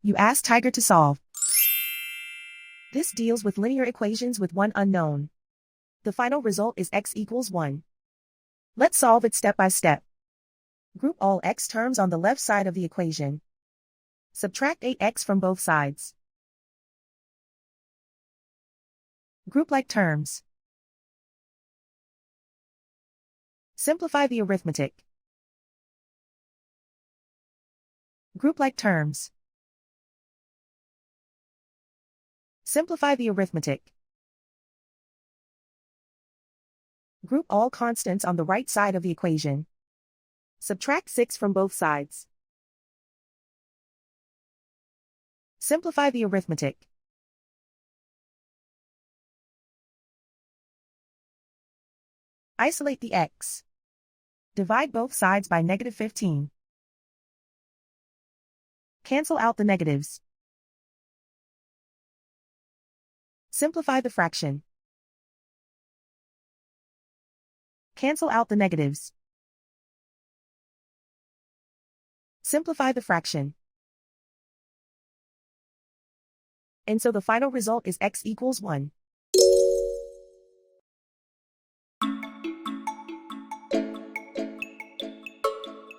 You ask Tiger to solve. This deals with linear equations with one unknown. The final result is x equals 1. Let's solve it step by step. Group all x terms on the left side of the equation. Subtract 8x from both sides. Group like terms. Simplify the arithmetic. Group like terms. Simplify the arithmetic. Group all constants on the right side of the equation. Subtract 6 from both sides. Simplify the arithmetic. Isolate the x. Divide both sides by -15. Cancel out the negatives. Simplify the fraction. Cancel out the negatives. Simplify the fraction. And so the final result is x equals 1.